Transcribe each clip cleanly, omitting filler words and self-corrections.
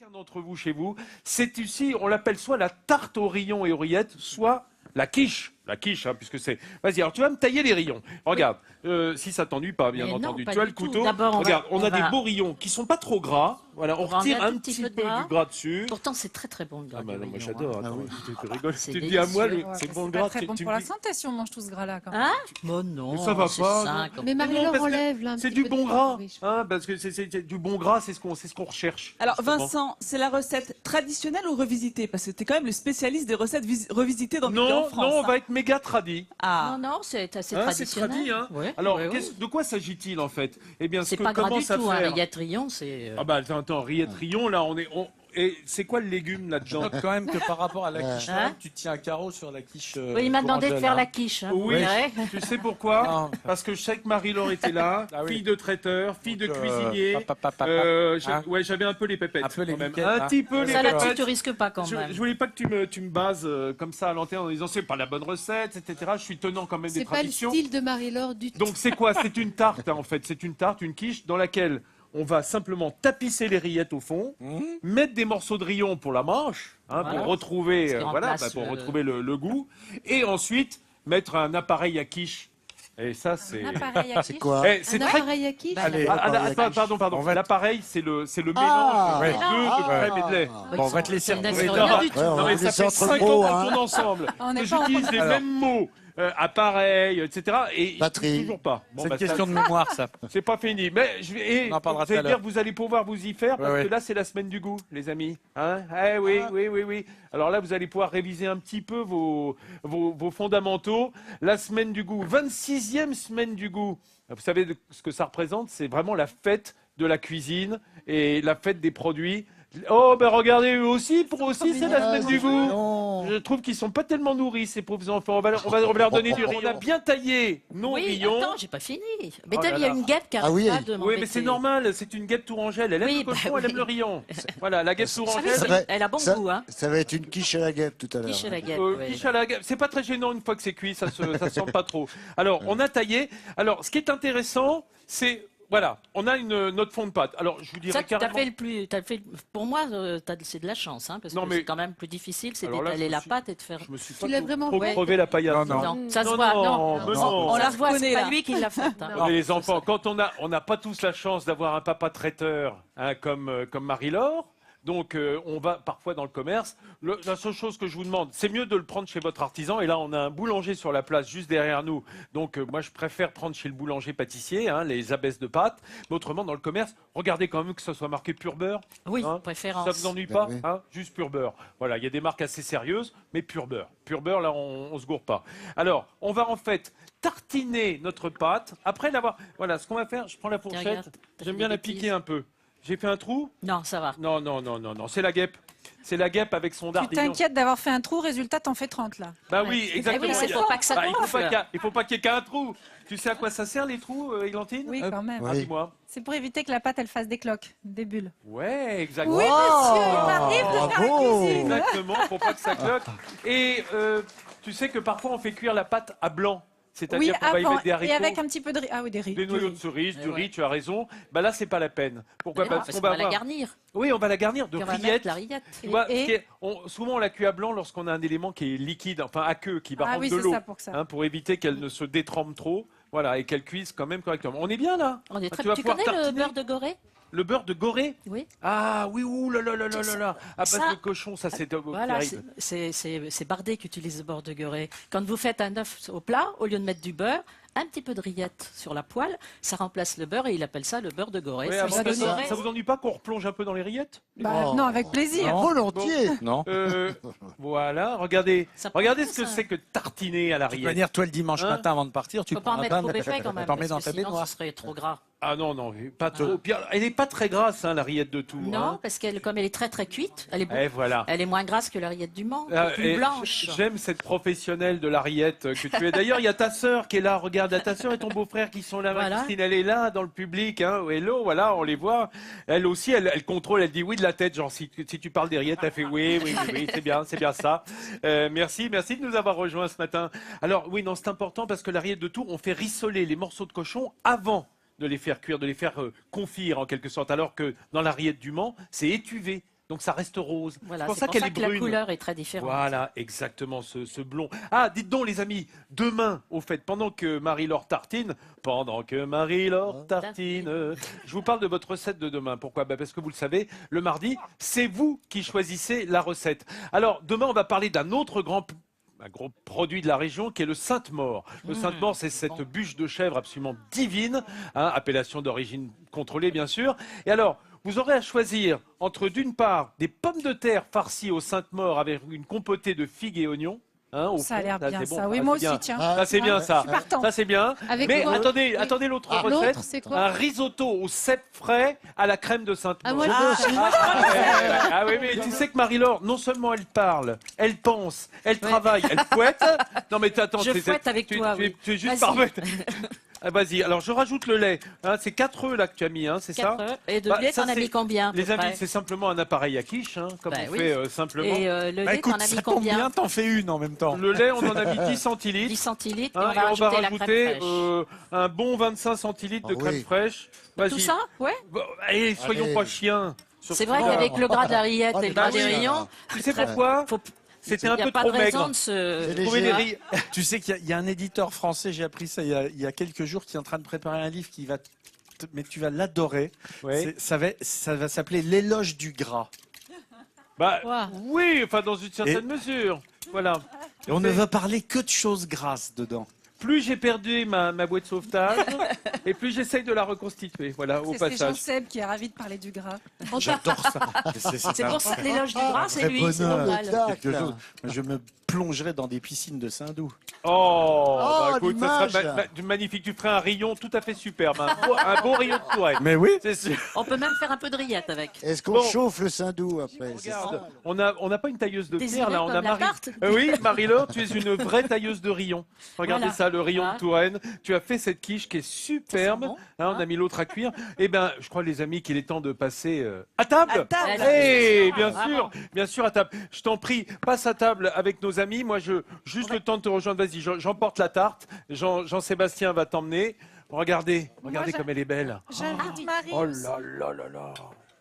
chacun d'entre vous chez vous, c'est ici, on l'appelle soit la tarte aux rayons et aux rillettes, soit la quiche. La quiche, hein, puisque c'est... Vas-y, alors tu vas me tailler les rayons. Regarde, si ça t'ennuie pas, bien Mais non, entendu. pas Tu as du le tout. couteau. D'abord, Regarde, on a des va- beaux rayons qui sont pas trop gras. Voilà, on va retire enlever un un petit petit peu peu de gras. du gras dessus. Pourtant, c'est très très bon le gras. Ah bah du non, moi rayons, j'adore. hein. Attends, tu rigoles. C'est Tu te dis à moi, délicieux. c'est bon le pas gras. très bon tu pour me la dis- santé si on mange tout ce gras-là. Quand même. Hein? Bon non, Mais ça va c'est pas, sain non. comme- Mais Non, Marie-Laure parce que enlève là un c'est petit du peu bon de gras, riche. hein, parce que c'est du bon gras, c'est ce qu'on recherche. Alors justement. Vincent, c'est la recette traditionnelle ou revisitée? Parce que tu es quand même le spécialiste des recettes revisitées dans Midi en Non, France. non, on hein. va être méga tradi. Ah. Non, non, c'est assez Hein, c'est traditionnel. tradi, hein. Ouais, Alors, ouais, ouais. de quoi s'agit-il en fait? Eh bien, C'est pas gras du commence à tout, hein, faire. rillettes rayons, c'est... Ah bah attends, rillettes rayons, là et c'est quoi le légume Je là-dedans? note quand même que par rapport à la quiche, Hein tu tiens un carreau sur la quiche. Oui, il m'a demandé de bourangelle, faire hein. la quiche. Hein, Oui, ouais. tu sais pourquoi? Non. Parce que je sais que Marie-Laure était là, Ah oui. fille de traiteur, fille de Donc, cuisinier. Hein Ouais, j'avais un peu les pépettes. Un peu les quand même. miquettes, Un hein. petit peu les Ça là-dessus, pépettes. tu risques pas quand Je même. voulais pas que tu me bases comme ça à l'antenne en disant c'est pas la bonne recette, etc. Je suis tenant quand même des C'est pas le traditions. style de Marie-Laure du tout. Donc c'est quoi? C'est une tarte hein, en fait. C'est une tarte, une quiche dans laquelle on va simplement tapisser les rillettes au fond, mettre des morceaux de rillons pour la manche, hein, Voilà. pour retrouver, Ce qui remplace pour le- retrouver le goût, et ensuite mettre un appareil à quiche. Et ça c'est. Un appareil à C'est quiche. quoi? Eh, c'est Un très. appareil à quiche. Allez, Pardon. On va- L'appareil, c'est le mélange Ah, de ouais. œufs, de crème et de lait. Bon, on va te laisser Ça ne laisse retrouver rien ta- du tout. Ouais, on Non va mais ça laisser fait entre 5 pros, ans qu'on hein. tourne ensemble, On n'est que pas en j'utilise les Alors. mêmes mots, appareil, etc. Et Batterie. toujours pas. Bon, C'est bah, une question de mémoire, ça. c'est pas fini. Mais On en parlera vous allez tout à l'heure. dire, vous allez pouvoir vous y faire parce Ouais, que ouais. là c'est la semaine du goût, les amis. Hein eh oui, Ah. oui. Alors là vous allez pouvoir réviser un petit peu vos fondamentaux. La semaine du goût, 26e semaine du goût. Vous savez ce que ça représente? C'est vraiment la fête de la cuisine et la fête des produits. Oh, ben regardez, eux aussi, pour eux aussi, c'est la semaine du goût. Non. Je trouve qu'ils sont pas tellement nourris, ces pauvres enfants. On va leur donner du rayon. On a bien taillé nos Oui, rayons. attends, j'ai pas fini. Mais Oh t'as là vu, il y a là. une guêpe qui Ah arrête oui. pas de Oui, m'embêter. mais c'est normal, c'est une guêpe tourangelle. Elle aime Oui, le cochon, bah elle aime oui. le rayon. Voilà, la guêpe Ah oui, tourangelle. Ça va- elle a bon ça- goût, hein. Ça va être une quiche à la guêpe tout à l'heure. Quiche à la guêpe. Quiche à la guêpe. C'est pas très gênant une fois que c'est cuit, ça se sent pas trop. Alors, on a taillé. Alors, ce qui est intéressant, c'est. Voilà, on a notre fond de pâte. Alors, je vous dirais Ça, t'as carrément. fait le plus. Pour moi, c'est de la chance, hein, parce Non, que mais- c'est quand même plus difficile, c'est Alors là, d'étaler je me la suis- pâte et de faire. Je me suis Tu pas l'as trop vraiment fait. crevé la paillasse. Non, Non, ça se Non, voit. non, Non, mais non, non. On ça la se voit, c'est reconnaît, pas là. lui qui l'a faite. hein. Non, mais les enfants, quand on n'a pas tous la chance d'avoir un papa traiteur hein, comme Marie-Laure, donc on va parfois dans le commerce. La seule chose que je vous demande, c'est mieux de le prendre chez votre artisan. Et là, on a un boulanger sur la place juste derrière nous. Donc moi, je préfère prendre chez le boulanger pâtissier, hein, les abaisses de pâte. Mais autrement, dans le commerce, regardez quand même que ça soit marqué pur beurre. Oui, Hein, préférence. Ça vous ennuie Ben pas oui. hein, juste pur beurre. Voilà, il y a des marques assez sérieuses, mais pur beurre. Pur beurre, là, on se gourre pas. Alors, on va en fait tartiner notre pâte. Après l'avoir... Voilà, ce qu'on va faire, je prends la Tiens, fourchette. regarde, t'as J'aime fait bien des la piquer bêtises. un peu. J'ai fait un trou? Non, ça va. Non, c'est la guêpe. C'est la guêpe avec son Tu dardillon. t'inquiètes d'avoir fait un trou, résultat, t'en fais 30 là. Bah Ouais. oui, Eh exactement. oui, c'est pour pas que ça il faut gonfle. il faut pas qu'il y ait qu'un trou. Tu sais à quoi ça sert les trous, Églantine? Oui, quand même. Ah, Oui. dis-moi. C'est pour éviter que la pâte elle fasse des cloques, des bulles. Ouais, exactement. Oui, monsieur, il m'arrive de faire la bravo. cuisine. Exactement, pour pas que ça cloque. Et tu sais que parfois on fait cuire la pâte à blanc. Oui, C'est-à-dire qu'on va y avant, mettre des et haricots, avec un petit peu de riz. Ah oui, des riz. des du noyaux riz. de cerise, du Eh riz, ouais. tu as raison. Bah là, c'est pas la peine. Pourquoi? Mais non, Parce parce qu'on qu'on va la avoir- garnir. Oui, on va la garnir de Puis on va rillettes. mettre la rillette. Tu vois, Et- ce qui est- souvent on la cuit à blanc lorsqu'on a un élément qui est liquide, enfin aqueux, qui va Ah rendre oui, de c'est l'eau, ça pour ça. hein, pour éviter qu'elle ne se détrempe trop, voilà, et qu'elle cuise quand même correctement. On est bien là. On est Ah, très... tu vas Tu pouvoir connais le tartiner beurre de Gorée? Le beurre de Gorée? Oui. Ah oui, ouh là là là là là là. À base Ça- de cochon, ça c'est Voilà, terrible. c'est Bardet qui utilise le beurre de Gorée. Quand vous faites un œuf au plat, au lieu de mettre du beurre, un petit peu de rillette sur la poêle, ça remplace le beurre et il appelle ça le beurre de Gorée. Ouais, Ça avant va que donner- ça vous ennuie pas qu'on replonge un peu dans les rillettes? Bah, Oh. non, avec plaisir. Volontiers. Non. Voilà, regardez. Ça prend Regardez pas, ce que ça. c'est que tartiner à la De toute rillette. manière, toi, le dimanche Hein matin, avant de partir, tu Tu peux pas en prends un mettre pain, trop épais quand même. t'en mets parce dans que ta sinon, baignoire. ce serait trop gras. Ah non, non, pas trop. Puis, alors, elle est pas très grasse, hein, la rillette de Tours. Non, hein. parce qu'elle, comme elle est très très cuite, elle est, Eh voilà. elle est moins grasse que la rillette du Mans, Ah, plus et blanche. J'aime cette professionnelle de la rillette que tu es. D'ailleurs, il y a ta sœur qui est là. Regarde, ta sœur et ton beau-frère qui sont là. Voilà. Christine, elle est là dans le public. Hein. Hello, voilà, on les voit. Elle aussi, elle contrôle. Elle dit oui de la tête. Genre, si tu parles des rillettes, elle fait oui, c'est bien ça. Merci de nous avoir rejoints ce matin. Alors, oui, non, c'est important parce que la rillette de Tours, on fait rissoler les morceaux de cochon avant de les faire cuire, de les faire confire en quelque sorte. Alors que dans la rillette du Mans, c'est étuvé. donc ça reste rose. Voilà, c'est pour c'est ça pour qu'elle ça est que la brune. couleur est très différente. Voilà, exactement, ce blond. Ah, dites donc les amis, demain, au fait, pendant que Marie-Laure tartine, je vous parle de votre recette de demain. Pourquoi? Parce que vous le savez, le mardi, c'est vous qui choisissez la recette. Alors, demain, on va parler d'un autre un gros produit de la région qui est le Sainte-Maure. Le Sainte-Maure, c'est cette bûche de chèvre absolument divine, hein, appellation d'origine contrôlée bien sûr. Et alors, vous aurez à choisir entre d'une part des pommes de terre farcies au Sainte-Maure avec une compotée de figues et oignons. Hein, au Ça a fond. l'air Ça, bien, c'est bon. ça. Oui, Ah, moi c'est bien. aussi, tiens. Ah, Ça c'est bien ouais. ça. Je suis partant. Ça c'est bien. Avec Mais quoi attendez, Oui. attendez l'autre Ah, recette. l'autre, c'est quoi? Un risotto au cèpe frais à la crème de Sainte-Maure. Ah, moi, Ah oui, mais tu sais que Marie-Laure, non seulement elle parle, elle pense, elle travaille, elle fouette. Non mais attends, Je fouette avec toi, oui. tu es juste Vas-y. parfaite. Ah, vas-y, alors je rajoute le lait. Hein, c'est 4 œufs là que tu as mis, hein, c'est ça? 4 œufs. Et de Bah, lait, ça, t'en as c'est- mis combien à peu Les amis, près c'est simplement un appareil à quiche, hein, comme Bah on oui. fait simplement. Et le Bah lait, écoute, t'en as mis ça tombe combien bien, t'en fais une en même temps. Le lait, on en a mis 10 centilitres. 10 centilitres. Hein, et on va rajouter la crème fraîche. un bon 25 centilitres de Ah crème oui. fraîche. Tout Vas-y. ça Ouais. Bon, allez, soyons Allez. pas chiens. C'est vrai qu'avec le gras de la rillette et le bah gras des oui. rayons, Tu sais pourquoi faut... C'était il un n'y a peu pas trop de raison maigre. de se... C'est Trouver des léger. ri- Tu sais qu'il y a un éditeur français, j'ai appris ça il y a quelques jours, qui est en train de préparer un livre qui va, mais tu vas l'adorer. Ouais. Ça va s'appeler L'éloge du gras. Bah, Ouah. oui, enfin dans une certaine mesure. Voilà. Et on ne va parler que de choses grasses dedans. Plus j'ai perdu ma boîte de sauvetage, et plus j'essaye de la reconstituer. Voilà, au C'est passage. Jean-Seb qui est ravi de parler du gras. J'adore ça. C'est pour ça que l'éloge du gras, c'est vrai lui, c'est bonheur. normal. Quelque chose. Je me plongerai dans des piscines de Saint-Doux. Oh, bah, écoute, ça l'image. serait magnifique. Tu ferais un rayon tout à fait superbe. Un beau rayon de Touraine. Mais oui. C'est sûr. On peut même faire un peu de rillette avec. Est-ce qu'on Bon. chauffe le Saint-Doux après? c'est ça Regarde, on n'a pas une tailleuse de Désiré pierre là, on comme a la Marie. tarte. Oui, Marie-Laure, tu es une vraie tailleuse de rayons. Regardez Voilà. ça, le rayon Voilà. de Touraine. Tu as fait cette quiche qui est superbe. Ça sent bon, Hein, on a mis l'autre à cuire. Eh ben, je crois les amis qu'il est temps de passer à table. À table. Eh, bien Vraiment. sûr, bien sûr à table. Je t'en prie, passe à table avec nos amis. Moi, juste le temps de te rejoindre. Vas-y, j'emporte la tarte. Jean-Sébastien va t'emmener. Regardez j'ai- comme elle est belle. J'invite Marie. Oh là là là là.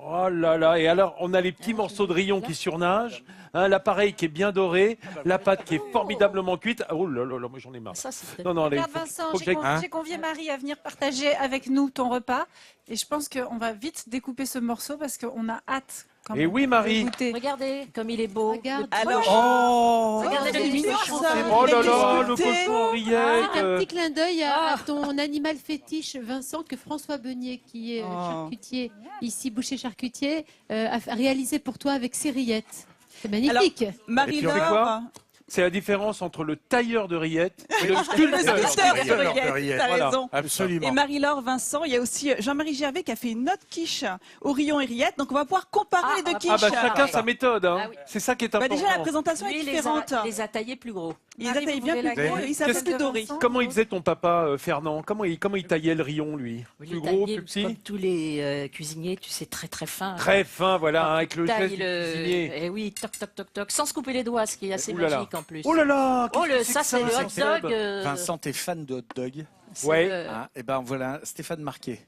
Oh là là. Et alors, on a les petits morceaux de rayons qui surnagent, hein, l'appareil qui est bien doré, la pâte qui est formidablement cuite. Oh là là là, moi j'en ai marre. Ça, c'est Non, non, allez, Regarde Vincent, faut que j'ai j'aille- j'ai convié Marie à venir partager avec nous ton repas. Et je pense qu'on va vite découper ce morceau parce qu'on a hâte. Quand Et même oui, Marie. de goûter. Regardez comme il est beau. Regarde. Alors, Oh Regardez c'est le mignon, cochon. ça. Oh là Il a là, été le sculpté. cochon en rillettes. C'est un petit clin d'œil à ton animal fétiche, Vincent, que François Beunier, qui est Oh. charcutier, ici boucher charcutier, a réalisé pour toi avec ses rillettes. C'est magnifique. Et puis, on fait Marie-Laure, quoi C'est la différence entre le tailleur de rillettes et le le sculpteur. sculpteur de de rillettes, rillettes, t'as voilà. raison. Absolument. Et Marie-Laure, Vincent, il y a aussi Jean-Marie Gervais qui a fait une autre quiche au rayon et rillettes. Donc on va pouvoir comparer les deux quiches. Ah bah chacun sa méthode, hein. Ah oui. C'est ça qui est Bah, important. déjà la présentation est Lui, différente. les a taillés plus gros. Ils Marie, attaillent vous bien pouvez plus la gros gagner. et ça fait Qu'est-ce plus que doré. Vincent Comment il faisait ton papa Fernand comment il taillait le rayon, lui Il Plus est gros, taillé plus petit comme tous les cuisiniers, tu sais, très très fin. Très fin, voilà, hein, avec le Taille geste du le... cuisinier. Eh oui, toc toc toc toc, sans se couper les doigts, ce qui est assez Ouh là là. magique en plus. Oh là là Oh, qu'est-ce que ça c'est que le hot Seb dog. Vincent, t'es fan de hot dog? c'est Ouais. le- Hein, et ben voilà, Stéphane Marquet,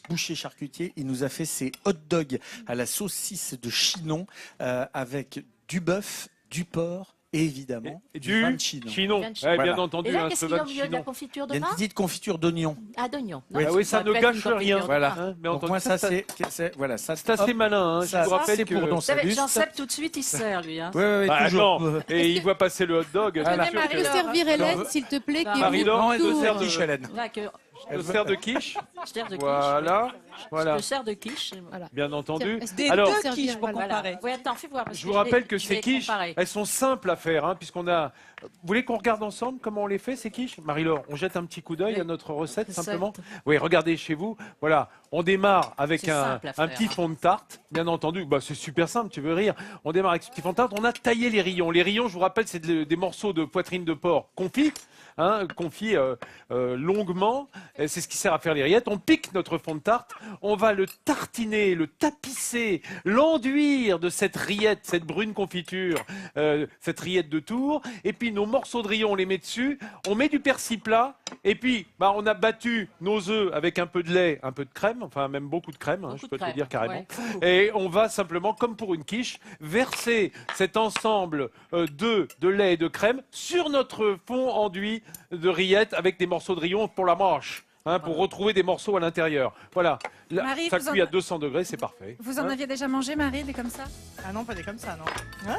boucher charcutier, il nous a fait ses hot dogs à la saucisse de Chinon avec du bœuf, du porc et évidemment Et du vin du de Chinon. chinon. Vin de Ouais, Chinon. bien Voilà. entendu, Et là, hein, qu'est-ce ce qu'il y a vin au de milieu de la chinon. confiture de Il y a une vin petite confiture d'oignon. Ah, d'oignon. Oui. Non, Ah oui, ça peut ne être gâche une confiture rien. de Voilà. vin. Hein, bien Donc entendu. moi ça c'est voilà, ça C'est assez malin, hein. ça, Je vous rappelle c'est que... pour Vous savez, Saluste. Jean-Seb, tout de suite, il se sert, lui. Hein. Ouais, Bah, toujours. non. Et il voit passer le hot dog. bien Voilà. sûr Tu que- peux servir Hélène, Non, s'il te plaît, qui est Marie-Laure, Non, venue elle pour me sert tout. quiche, Hélène. Là, que Je te sers de quiche. je sers de quiche. Voilà. Je Voilà. te sers de quiche. Voilà. Bien entendu. Tiens, Des Alors, deux quiches pour Voilà. comparer. Oui, attends, fais voir. parce Je vous vais- rappelle que je ces vais quiches, comparer. elles sont simples à faire, hein, puisqu'on a... Vous voulez qu'on regarde ensemble comment on les fait, ces quiches? Marie-Laure, on jette un petit coup d'œil Oui. à notre recette, Recette. simplement. Oui, regardez chez vous. Voilà, on démarre avec C'est un simple à faire, petit hein. fond de tarte, bien entendu. Bah, c'est super simple, tu veux rire. On démarre avec ce petit fond de tarte. On a taillé les rayons. Les rayons, je vous rappelle, c'est des morceaux de poitrine de porc confits. Confit longuement, c'est ce qui sert à faire les rillettes. On pique notre fond de tarte on va le tartiner, le tapisser, l'enduire de cette rillette, cette brune confiture, cette rillette de Tours. Et puis nos morceaux de riz, on les met dessus. On met du persil plat. Et puis, on a battu nos œufs avec un peu de lait, un peu de crème, enfin même beaucoup de crème, Beaucoup je de peux te le crème, dire carrément. ouais. Et on va simplement, comme pour une quiche, verser cet ensemble d'œufs, de lait et de crème sur notre fond enduit de rillettes avec des morceaux de rillon pour la manche. Pour retrouver des morceaux à l'intérieur. Voilà. Là, Marie, ça vous cuit en- à 200 degrés, c'est parfait. Vous en aviez déjà mangé, Marie, des comme ça? Ah non, pas des comme ça, non. Ah,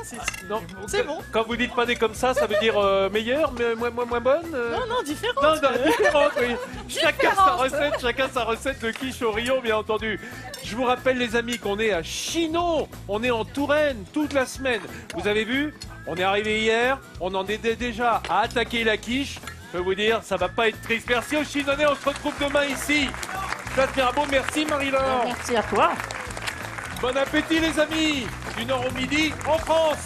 Non, c'est bon. Quand vous dites pas des comme ça veut dire meilleur, mais moins bonne Non, différent. Non, différente, oui. Chacun sa recette de quiche au rayon, bien entendu. Je vous rappelle, les amis, qu'on est à Chinon. On est en Touraine toute la semaine. Vous avez vu? On est arrivé hier. On en est déjà à attaquer la quiche. Je peux vous dire, ça va pas être triste. Merci aux Chinonnais. On se retrouve demain ici. Place Mirabeau. Merci, Marie-Laure. Merci à toi. Bon appétit, les amis. Du nord au midi, en France.